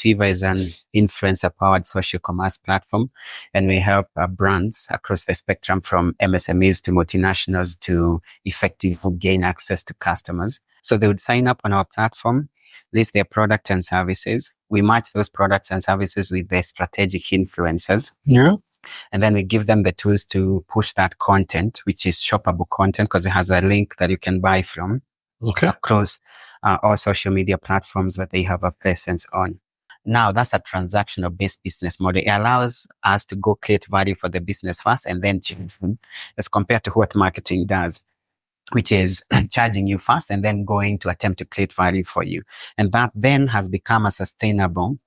Twiva is an influencer-powered social commerce platform, and we help brands across the spectrum from MSMEs to multinationals to effectively gain access to customers. So they would sign up on our platform, list their product and services. We match those products and services with their strategic influencers. Yeah. And then we give them the tools to push that content, which is shoppable content because it has a link that you can buy from across all social media platforms that they have a presence on. Now, that's a transactional based business model. It allows us to go create value for the business first and then change them, as compared to what marketing does, which is charging you first and then going to attempt to create value for you. And that then has become a sustainable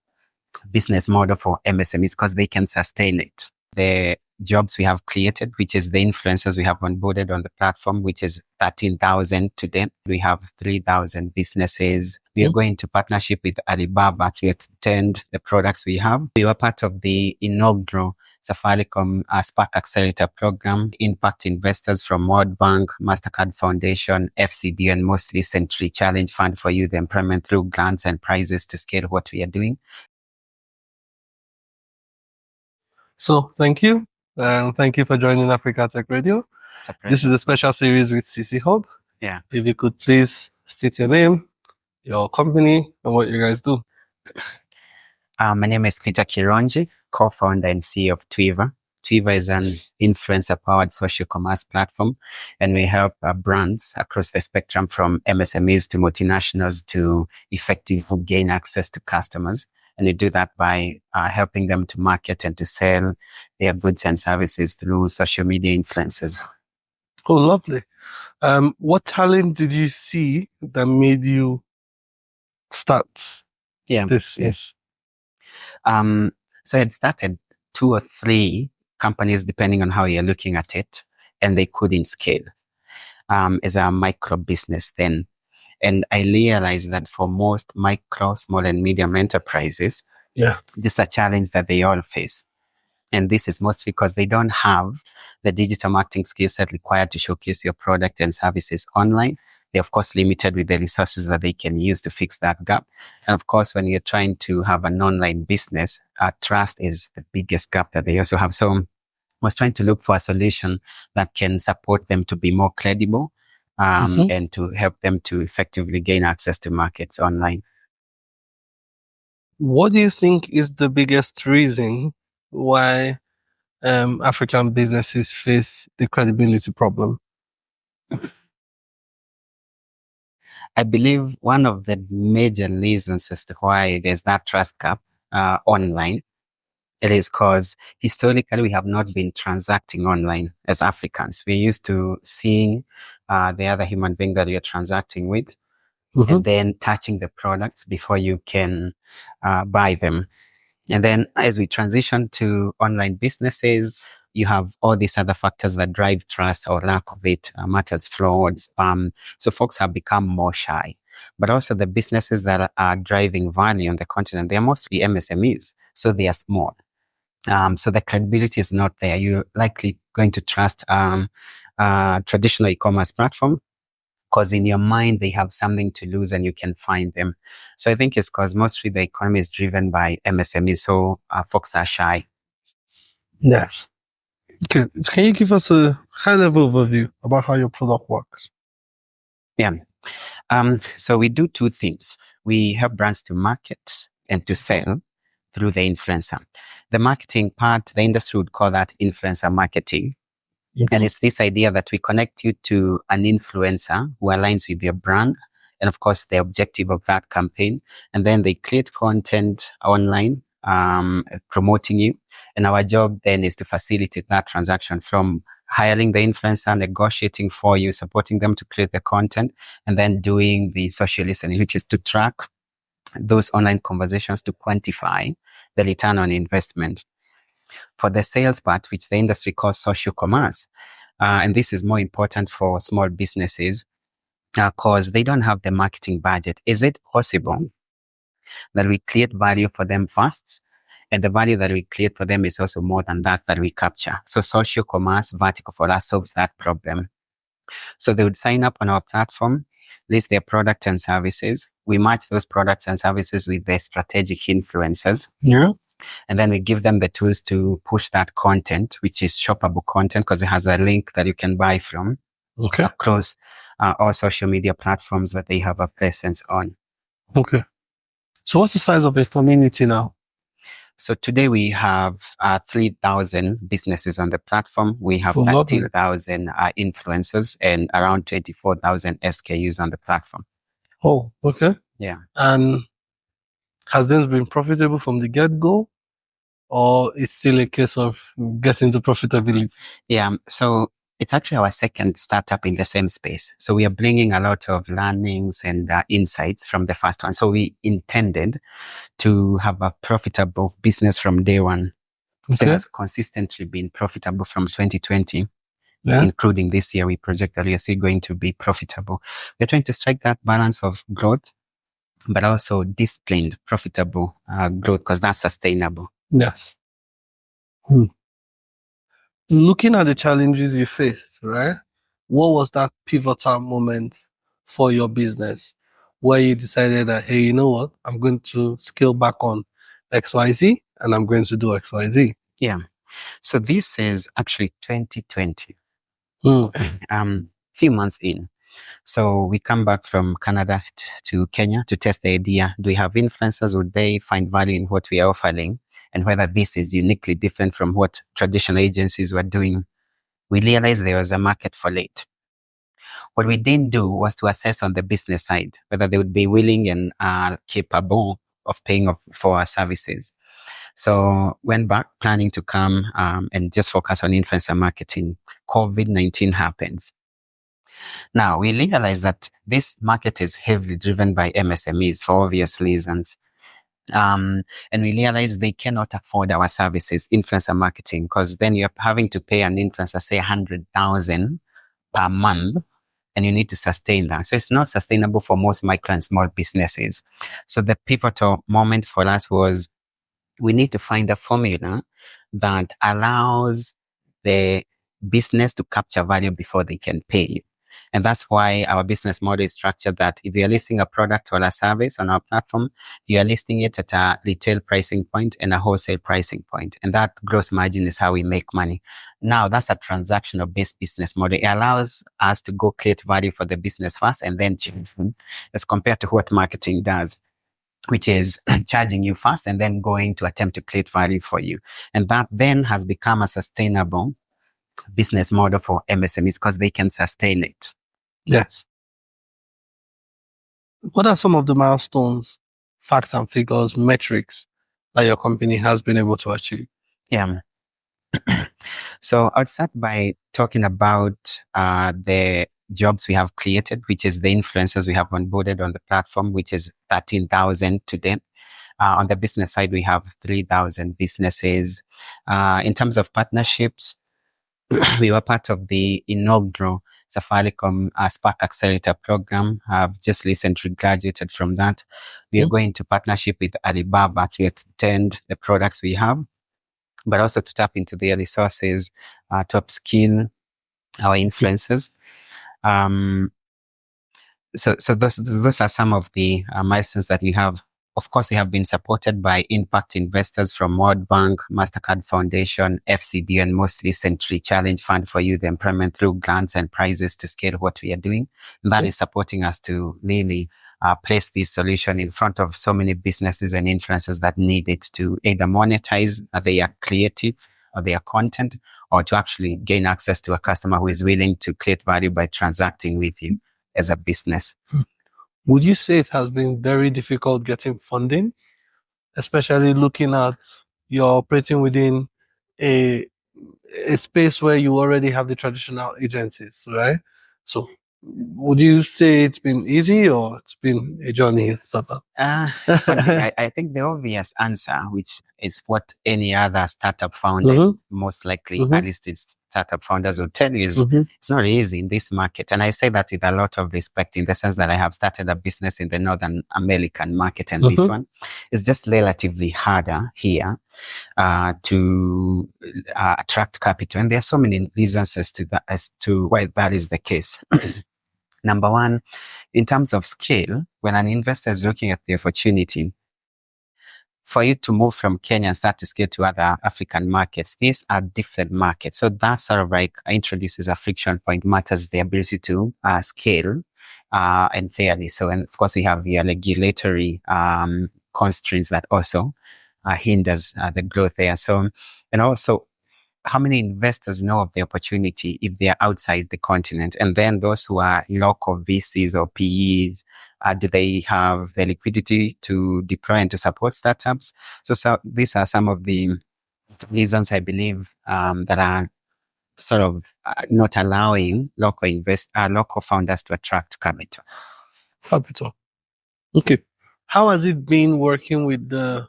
business model for MSMEs because they can sustain it. The jobs we have created, which is the influencers we have onboarded on the platform, which is 13,000 today. We have 3,000 businesses. We are going to partnership with Alibaba to extend the products we have. We were part of the inaugural Safaricom Spark Accelerator program, impact investors from World Bank, MasterCard Foundation, FCD, and most recently Challenge Fund for Youth Employment through grants and prizes to scale what we are doing. So thank you. Thank you for joining Africa Tech Radio. This is a special series with CC Hub. Yeah. If you could please state your name, your company, and what you guys do. My name is Peter Kironji, co-founder and CEO of Twiva. Twiva is an influencer-powered social commerce platform, and we help brands across the spectrum from MSMEs to multinationals to effectively gain access to customers. And we do that by helping them to market and to sell their goods and services through social media influencers. Oh, lovely. What talent did you see that made you start this? Yes. So I had started 2 or 3 companies, depending on how you're looking at it, and they couldn't scale as a micro business then. And I realized that for most micro, small, and medium enterprises, this is a challenge that they all face. And this is mostly because they don't have the digital marketing skill set required to showcase your product and services online. They're, of course, limited with the resources that they can use to fix that gap. And of course, when you're trying to have an online business, trust is the biggest gap that they also have. So I was trying to look for a solution that can support them to be more credible and to help them to effectively gain access to markets online. What do you think is the biggest reason why African businesses face the credibility problem? I believe one of the major reasons as to why there's that trust gap online, it is because historically we have not been transacting online as Africans. We're used to seeing the other human being that you're transacting with and then touching the products before you can buy them. And then as we transition to online businesses, you have all these other factors that drive trust or lack of it, matters, fraud, spam. So folks have become more shy. But also the businesses that are driving value on the continent, they're mostly MSMEs. So they are small. So the credibility is not there. You're likely going to trust traditional e-commerce platform because in your mind, they have something to lose and you can find them. So I think it's because mostly the economy is driven by MSMEs. So folks are shy. Yes. Okay. Can you give us a high-level overview about how your product works? Yeah. So we do 2 things. We help brands to market and to sell through the influencer. The marketing part, the industry would call that influencer marketing. And it's this idea that we connect you to an influencer who aligns with your brand and, of course, the objective of that campaign. And then they create content online promoting you. And our job then is to facilitate that transaction from hiring the influencer, negotiating for you, supporting them to create the content, and then doing the social listening, which is to track those online conversations to quantify the return on investment. For the sales part, which the industry calls social commerce, and this is more important for small businesses because they don't have the marketing budget. Is it possible that we create value for them first? And the value that we create for them is also more than that we capture. So social commerce vertical for us solves that problem. So they would sign up on our platform, list their product and services. We match those products and services with their strategic influencers. Yeah. And then we give them the tools to push that content, which is shoppable content, because it has a link that you can buy from across all social media platforms that they have a presence on. Okay. So what's the size of a community now? So today we have 3,000 businesses on the platform. We have 13,000 influencers and around 24,000 SKUs on the platform. Oh, okay. Yeah. And has this been profitable from the get-go, or it's still a case of getting to profitability? Yeah. So it's actually our second startup in the same space. So we are bringing a lot of learnings and insights from the first one. So we intended to have a profitable business from day one. Okay. So it has consistently been profitable from 2020, including this year. We project that we are still going to be profitable. We're trying to strike that balance of growth, but also disciplined, profitable growth, because that's sustainable. Yes. Looking at the challenges you faced, right? What was that pivotal moment for your business where you decided that, hey, you know what? I'm going to scale back on XYZ and I'm going to do XYZ? Yeah. So this is actually 2020. Few months in. So we come back from Canada to Kenya to test the idea. Do we have influencers? Would they find value in what we are offering? And whether this is uniquely different from what traditional agencies were doing. We realized there was a market for it. What we didn't do was to assess on the business side, whether they would be willing and capable of paying for our services. So went back planning to come and just focus on influencer marketing. COVID-19 happens. Now, we realize that this market is heavily driven by MSMEs for obvious reasons. And we realize they cannot afford our services, influencer marketing, because then you're having to pay an influencer, say 100,000 per month, and you need to sustain that. So it's not sustainable for most micro and small businesses. So the pivotal moment for us was we need to find a formula that allows the business to capture value before they can pay you. And that's why our business model is structured that if you're listing a product or a service on our platform, you are listing it at a retail pricing point and a wholesale pricing point. And that gross margin is how we make money. Now, that's a transactional based business model. It allows us to go create value for the business first and then charge them, as compared to what marketing does, which is charging you first and then going to attempt to create value for you. And that then has become a sustainable business model for MSMEs because they can sustain it. Yes. What are some of the milestones, facts and figures, metrics that your company has been able to achieve? Yeah. So I'll start by talking about the jobs we have created, which is the influencers we have onboarded on the platform, which is 13,000 today. On the business side, we have 3,000 businesses. In terms of partnerships, we were part of the inaugural Safaricom Spark Accelerator program. I've just recently graduated from that. We are going to partnership with Alibaba to extend the products we have, but also to tap into their resources to upskill our influencers. So those are some of the milestones that we have. Of course, we have been supported by impact investors from World Bank, MasterCard Foundation, FCD, and most recently Challenge Fund for Youth Employment through grants and prizes to scale what we are doing. And that is supporting us to really place this solution in front of so many businesses and influencers that need it to either monetize their creative or their content, or to actually gain access to a customer who is willing to create value by transacting with you as a business. Would you say it has been very difficult getting funding, especially looking at you're operating within a space where you already have the traditional agencies, right? So would you say it's been easy or it's been a journey? I think the obvious answer, which is what any other startup founder, most likely unlisted startup founders will tell you, is it's not easy in this market. And I say that with a lot of respect, in the sense that I have started a business in the Northern American market, and this one is just relatively harder here to attract capital. And there are so many reasons as to why that is the case. Number one, in terms of scale, when an investor is looking at the opportunity, for you to move from Kenya and start to scale to other African markets, these are different markets. So that sort of like introduces a friction point, matters the ability to scale and fairly. So, and of course, we have your regulatory constraints that also hinders the growth there. So, and also, how many investors know of the opportunity if they are outside the continent? And then those who are local VCs or PEs, do they have the liquidity to deploy and to support startups? So these are some of the reasons I believe that are sort of not allowing local founders to attract capital. Okay. How has it been working with the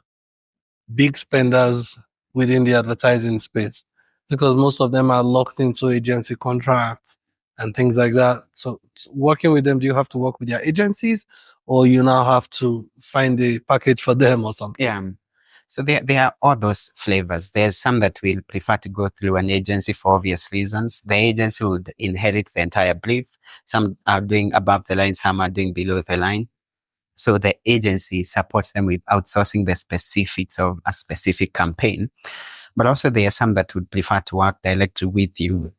big spenders within the advertising space? Because most of them are locked into agency contracts and things like that. So working with them, do you have to work with their agencies, or you now have to find a package for them or something? Yeah. So there are all those flavors. There's some that will prefer to go through an agency for obvious reasons. The agency would inherit the entire brief. Some are doing above the line, some are doing below the line. So the agency supports them with outsourcing the specifics of a specific campaign. But also there are some that would prefer to work directly with you.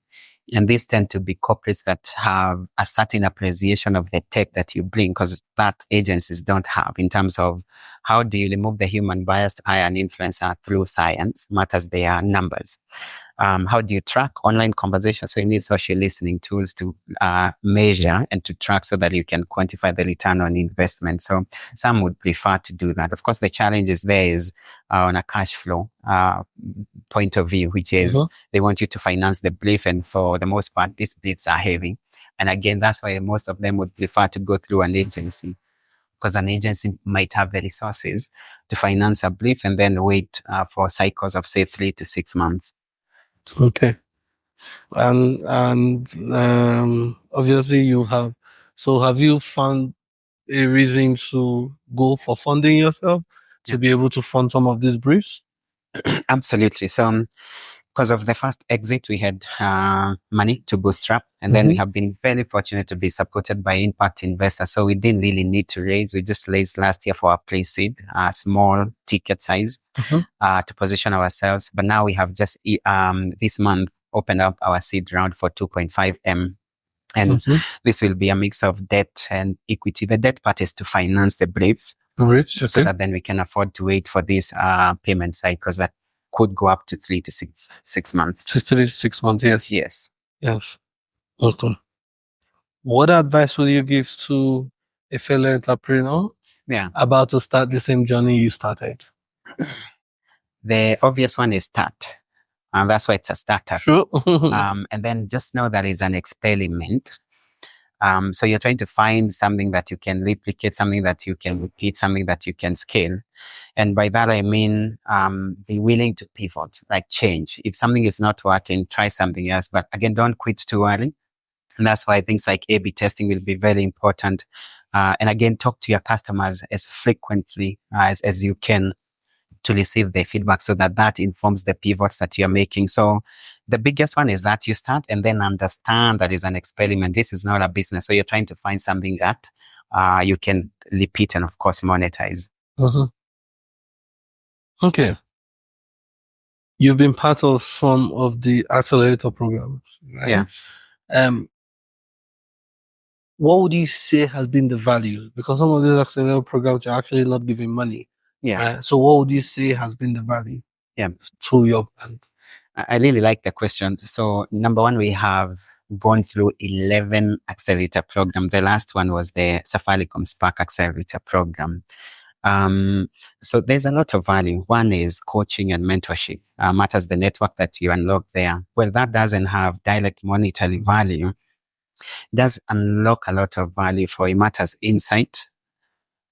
And these tend to be corporates that have a certain appreciation of the tech that you bring, because that agencies don't have, in terms of how do you remove the human bias to hire an influencer through science, matters their numbers. How do you track online conversations? So you need social listening tools to measure and to track so that you can quantify the return on investment. So some would prefer to do that. Of course, the challenge is there is on a cash flow point of view, which is they want you to finance the brief. And for the most part, these briefs are heavy. And again, that's why most of them would prefer to go through an agency, because an agency might have the resources to finance a brief and then wait for cycles of, say, 3 to 6 months. Okay. And obviously you have, so have you found a reason to go for funding yourself to be able to fund some of these briefs? Absolutely. So because of the first exit, we had money to bootstrap, and then we have been very fortunate to be supported by impact investors. So we didn't really need to raise. We just raised last year for our pre-seed, small ticket size to position ourselves. But now we have just this month opened up our seed round for 2.5 M. And this will be a mix of debt and equity. The debt part is to finance the briefs, so that then we can afford to wait for these payment cycles that could go up to 3 to 6 months. 3 to 6 months, yes. Yes. Okay. What advice would you give to a fellow entrepreneur about to start the same journey you started? The obvious one is start. And that's why it's a startup. Sure. And then just know that it's an experiment. So you're trying to find something that you can replicate, something that you can repeat, something that you can scale. And by that, I mean, be willing to pivot, like change. If something is not working, try something else. But again, don't quit too early. And that's why things like A/B testing will be very important. And again, talk to your customers as frequently as you can to receive their feedback, so that informs the pivots that you're making. So the biggest one is that you start and then understand that it's an experiment. This is not a business. So you're trying to find something that you can repeat and, of course, monetize. Okay. You've been part of some of the accelerator programs, right? Yeah. What would you say has been the value? Because some of these accelerator programs are actually not giving money. Yeah. Right? So what would you say has been the value to your brand? I really like the question. So number one, we have gone through 11 accelerator programs. The last one was the Safaricom Spark Accelerator Program. So there's a lot of value. One is coaching and mentorship. Matters the network that you unlock there. Well, that doesn't have direct monetary value. Does unlock a lot of value for Matters insight,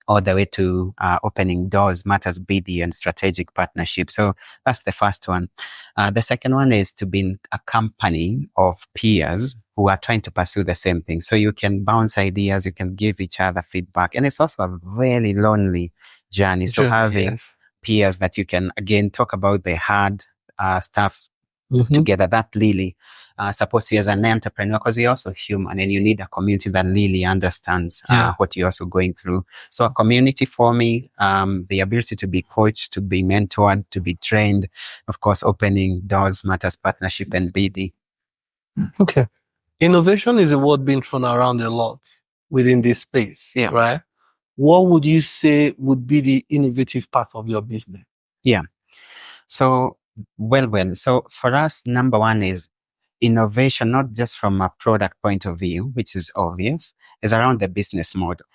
all the way to opening doors, matters BD and strategic partnership. So that's the first one. The second one is to be in a company of peers who are trying to pursue the same thing. So you can bounce ideas, you can give each other feedback. And it's also a very lonely journey. So having peers that you can, again, talk about the hard stuff together, that really supports you as an entrepreneur, because you're also human and you need a community that really understands what you're also going through. So a community for me, the ability to be coached, to be mentored, to be trained, of course, opening doors matters, partnership and BD. Okay. Innovation is a word being thrown around a lot within this space, right? What would you say would be the innovative part of your business? Yeah. So, so for us, number one is innovation, not just from a product point of view, which is obvious, is around the business model.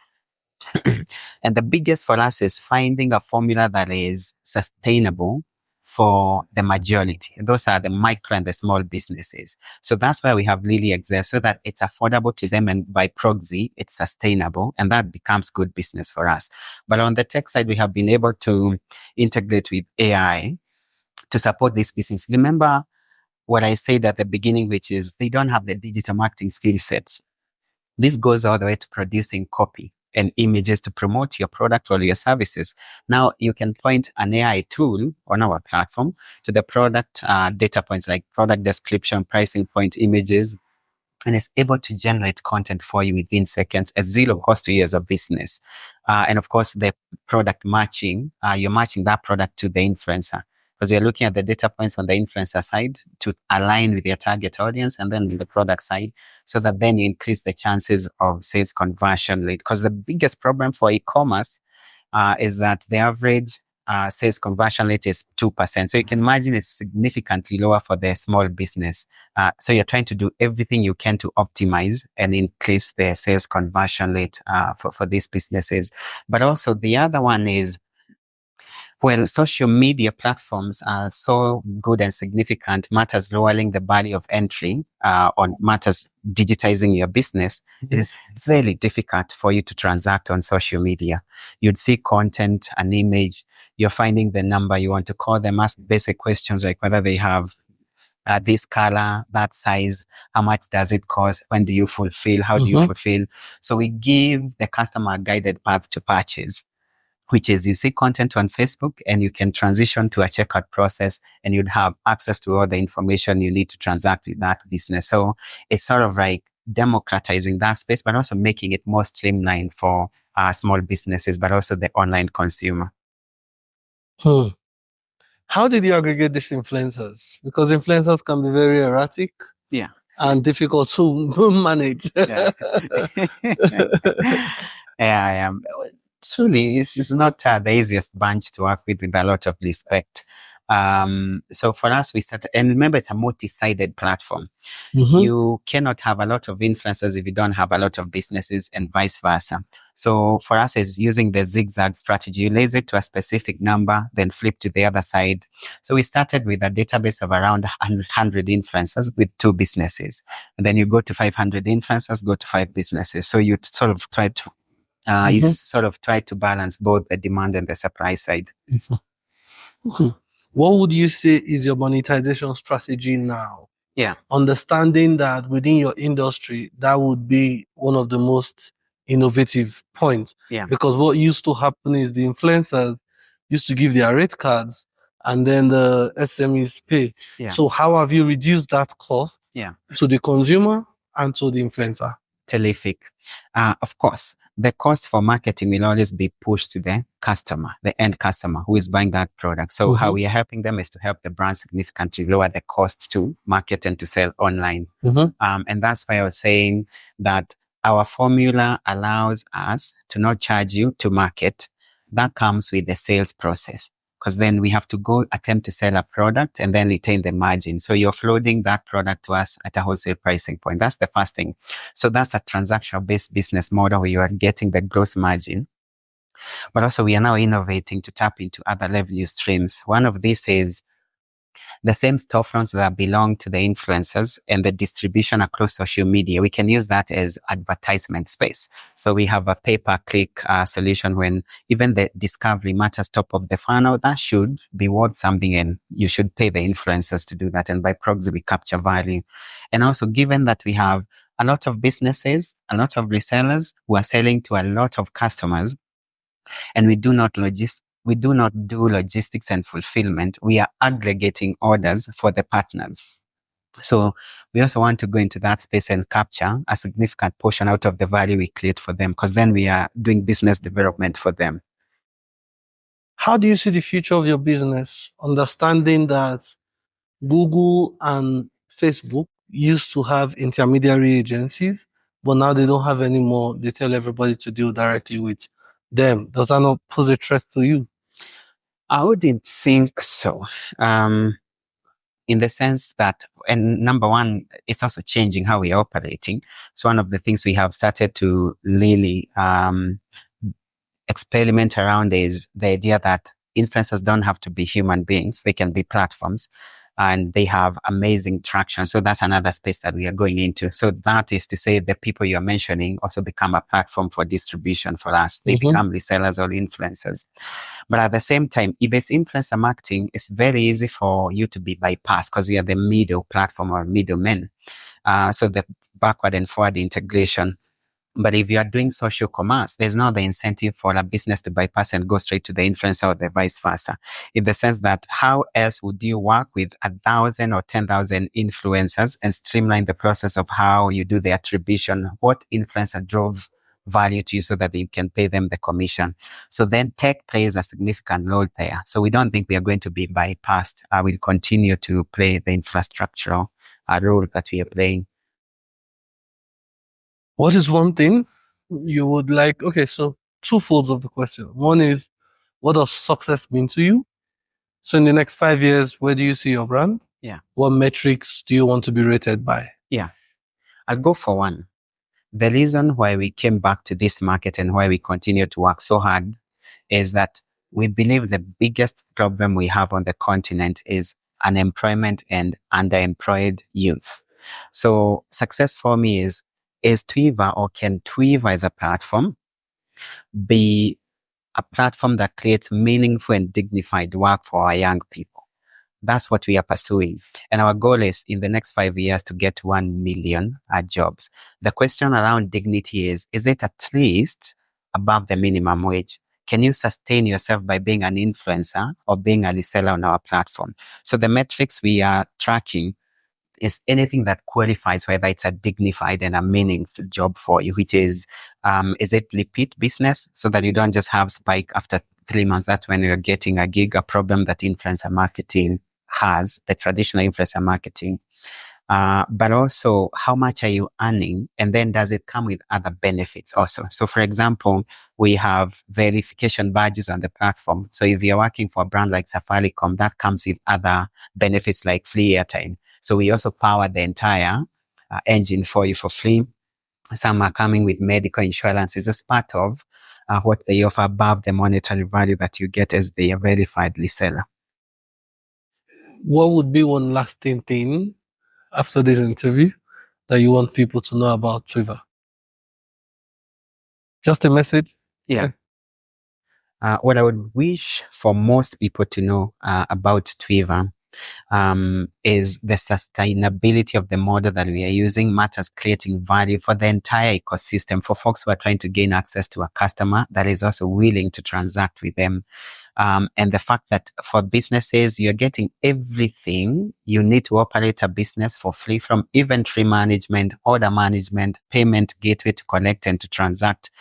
And the biggest for us is finding a formula that is sustainable for the majority. Those are the micro and the small businesses. So that's why we have Lily Excel, so that it's affordable to them, and by proxy, it's sustainable, and that becomes good business for us. But on the tech side, we have been able to integrate with AI to support this business. Remember what I said at the beginning, which is they don't have the digital marketing skill sets. This goes all the way to producing copy and images to promote your product or your services. Now you can point an AI tool on our platform to the product data points like product description, pricing point, images, and it's able to generate content for you within seconds at zero cost to you as a business. And of course, the product matching, you're matching that product to the influencer, because you're looking at the data points on the influencer side to align with your target audience, and then the product side, so that then you increase the chances of sales conversion rate. Because the biggest problem for e-commerce is that the average sales conversion rate is 2%. So you can imagine it's significantly lower for the small business. So you're trying to do everything you can to optimize and increase the sales conversion rate for these businesses. But also the other one is, well, social media platforms are so good and significant, matters lowering the barrier of entry on matters digitizing your business. It is very difficult for you to transact on social media. You'd see content, an image, you're finding the number you want to call them, ask basic questions like whether they have this color, that size, how much does it cost, when do you fulfill, how do you fulfill. So we give the customer a guided path to purchase, which is you see content on Facebook and you can transition to a checkout process and you'd have access to all the information you need to transact with that business. So it's sort of like democratizing that space, but also making it more streamlined for small businesses, but also the online consumer. How did you aggregate these influencers? Because influencers can be very erratic. And difficult to manage. I am. Truly, it's not the easiest bunch to work with a lot of respect. So for us, we started, and remember, it's a multi-sided platform. You cannot have a lot of influencers if you don't have a lot of businesses, and vice versa. So for us, it's using the zigzag strategy. You raise it to a specific number, then flip to the other side. So we started with a database of around 100 influencers with 2 businesses. And then you go to 500 influencers, go to 5 businesses. So you sort of try to you sort of try to balance both the demand and the supply side. What would you say is your monetization strategy now? Understanding that within your industry, that would be one of the most innovative points. Because what used to happen is the influencers used to give their rate cards and then the SMEs pay. So how have you reduced that cost to the consumer and to the influencer? Terrific. Of course, the cost for marketing will always be pushed to the customer, the end customer who is buying that product. So how we are helping them is to help the brand significantly lower the cost to market and to sell online. And that's why I was saying that our formula allows us to not charge you to market. That comes with the sales process, because then we have to go attempt to sell a product and then retain the margin. So you're floating that product to us at a wholesale pricing point. That's the first thing. So that's a transactional-based business model where you are getting the gross margin. But also we are now innovating to tap into other revenue streams. One of these is the same storefronts that belong to the influencers and the distribution across social media. We can use that as advertisement space. So we have a pay-per-click solution when even the discovery matters top of the funnel. That should be worth something, and you should pay the influencers to do that. And by proxy, we capture value. And also, given that we have a lot of businesses, a lot of resellers who are selling to a lot of customers, and we do not do logistics and fulfillment. We are aggregating orders for the partners. So we also want to go into that space and capture a significant portion out of the value we create for them, because then we are doing business development for them. How do you see the future of your business? Understanding that Google and Facebook used to have intermediary agencies, but now they don't have any more. They tell everybody to deal directly with them. Does that not pose a threat to you? I wouldn't think so. In the sense that, and number one, it's also changing how we are operating. So one of the things we have started to really experiment around is the idea that influencers don't have to be human beings. They can be platforms, and they have amazing traction. So that's another space that we are going into. So that is to say the people you're mentioning also become a platform for distribution for us. They become resellers or influencers. But at the same time, if it's influencer marketing, it's very easy for you to be bypassed because you are the middle platform or middlemen. So the backward and forward integration. But if you are doing social commerce, there's not the incentive for a business to bypass and go straight to the influencer or the vice versa. In the sense that how else would you work with 1,000 or 10,000 influencers and streamline the process of how you do the attribution? What influencer drove value to you so that you can pay them the commission? So then tech plays a significant role there. So we don't think we are going to be bypassed. We'll continue to play the infrastructural role that we are playing. What is one thing you would like? Okay, so two folds of the question. One is, what does success mean to you? So in the next 5 years, where do you see your brand? Yeah. What metrics do you want to be rated by? Yeah. I'll go for one. The reason why we came back to this market and why we continue to work so hard is that we believe the biggest problem we have on the continent is unemployment and underemployed youth. So success for me is Twiva, or can Twiva as a platform be a platform that creates meaningful and dignified work for our young people? That's what we are pursuing. And our goal is in the next 5 years to get 1 million jobs. The question around dignity is it at least above the minimum wage? Can you sustain yourself by being an influencer or being a reseller on our platform? So the metrics we are tracking is anything that qualifies, whether it's a dignified and a meaningful job for you, which is it repeat business so that you don't just have spike after 3 months? That's when you're getting a gig, a problem that influencer marketing has, the traditional influencer marketing. But also, how much are you earning? And then does it come with other benefits also? So for example, we have verification badges on the platform. So if you're working for a brand like Safaricom, that comes with other benefits like free airtime. So we also power the entire engine for you for free. Some are coming with medical insurance. It's as part of what they offer above the monetary value that you get as the verified reseller. What would be one lasting thing after this interview that you want people to know about Twiva? Just a message? Yeah. What I would wish for most people to know about Twiva is the sustainability of the model that we are using matters, creating value for the entire ecosystem, for folks who are trying to gain access to a customer that is also willing to transact with them. And the fact that for businesses, you're getting everything you need to operate a business for free, from inventory management, order management, payment gateway to collect and to transact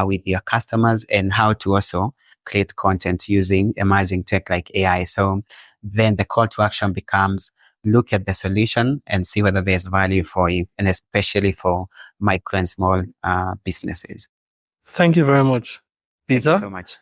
with your customers, and how to also create content using emerging tech like AI. So then the call to action becomes look at the solution and see whether there's value for you, and especially for micro and small businesses. Thank you very much, Peter. Thank you so much.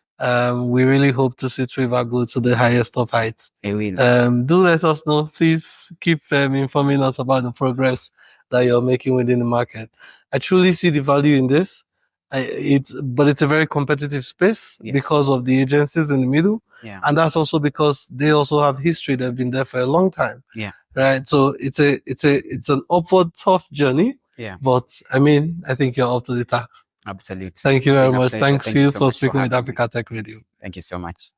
We really hope to see Twiva go to the highest of heights. It will. Do let us know. Please keep informing us about the progress that you're making within the market. I truly see the value in this. But it's a very competitive space because of the agencies in the middle. Yeah. And that's also because they also have history. They've been there for a long time. Yeah. Right. So it's an upward tough journey. Yeah. But I mean, I think you're up to the task. Absolutely. Thank you very much. Thanks Thank you so for much speaking with having me. Africa Tech Radio. Thank you so much.